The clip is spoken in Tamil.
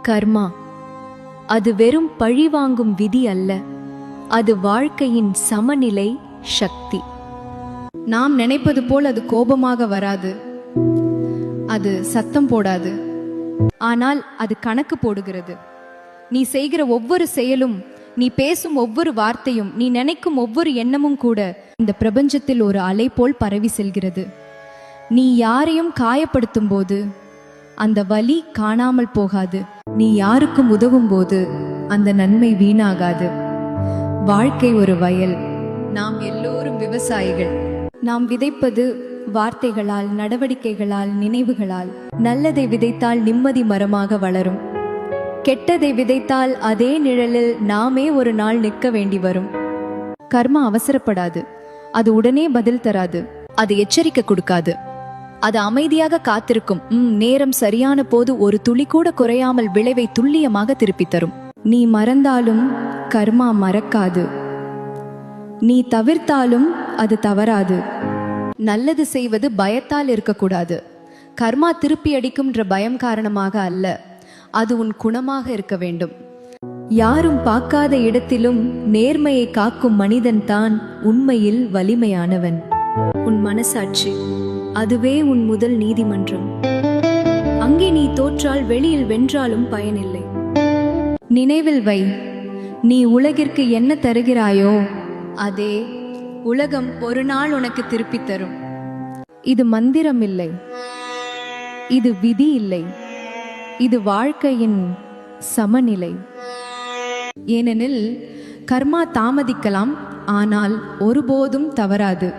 கர்மா அது வெறும் பழிவாங்கும் விதி அல்ல, அது வாழ்க்கையின் சமநிலை சக்தி. நாம் நினைப்பது போல் அது கோபமாக வராது, அது சத்தம் போடாது, ஆனால் அது கணக்கு போடுகிறது. நீ செய்கிற ஒவ்வொரு செயலும், நீ பேசும் ஒவ்வொரு வார்த்தையும், நீ நினைக்கும் ஒவ்வொரு எண்ணமும் கூட இந்த பிரபஞ்சத்தில் ஒரு அலை போல் பரவி செல்கிறது. நீ யாரையும் காயப்படுத்தும் போது அந்த வலி காணாமல் போகாது. நீ யாருக்கும் உதவும் போது அந்த நன்மை வீணாகாது. வாழ்க்கை ஒரு வயல், நாம் எல்லோரும் விவசாயிகள். நாம் விதைப்பது வார்த்தைகளால், நடவடிக்கைகளால், நினைவுகளால். நல்லதை விதைத்தால் நிம்மதி மரமாக வளரும். கெட்டதை விதைத்தால் அதே நிழலில் நாமே ஒரு நாள் நிற்க வேண்டி வரும். கர்மா அவசரப்படாது, அது உடனே பதில் தராது, அது எச்சரிக்கை கொடுக்காது, அது அமைதியாக காத்திருக்கும். நேரம் சரியான போது ஒரு துளி கூட குறையாமல் விளைவை துல்லியமாக திருப்பி தரும். நீ மறந்தாலும் கர்மா மறக்காது, நீ தவிர்த்தாலும் அது தவறாது. நல்லது செய்வது பயத்தால் இருக்கக்கூடாது. கர்மா திருப்பி அடிக்கும்ன்ற பயம் காரணமாக அல்ல, அது உன் குணமாக இருக்க வேண்டும். யாரும் பார்க்காத இடத்திலும் நேர்மையை காக்கும் மனிதன்தான் உண்மையில் வலிமையானவன். உன் மனசாட்சி, அதுவே உன் முதல் நீதிமன்றம். அங்கே நீ தோற்றால் வெளியில் வென்றாலும் பயனில்லை. நினைவில் வை, நீ உலகிற்கு என்ன தருகிறாயோ அதே உலகம் ஒரு நாள் உனக்கு திருப்பி தரும். இது மந்திரம் இல்லை, இது விதி இல்லை, இது வாழ்க்கையின் சமநிலை. ஏனெனில் கர்மா தாமதிக்கலாம், ஆனால் ஒருபோதும் தவறாது.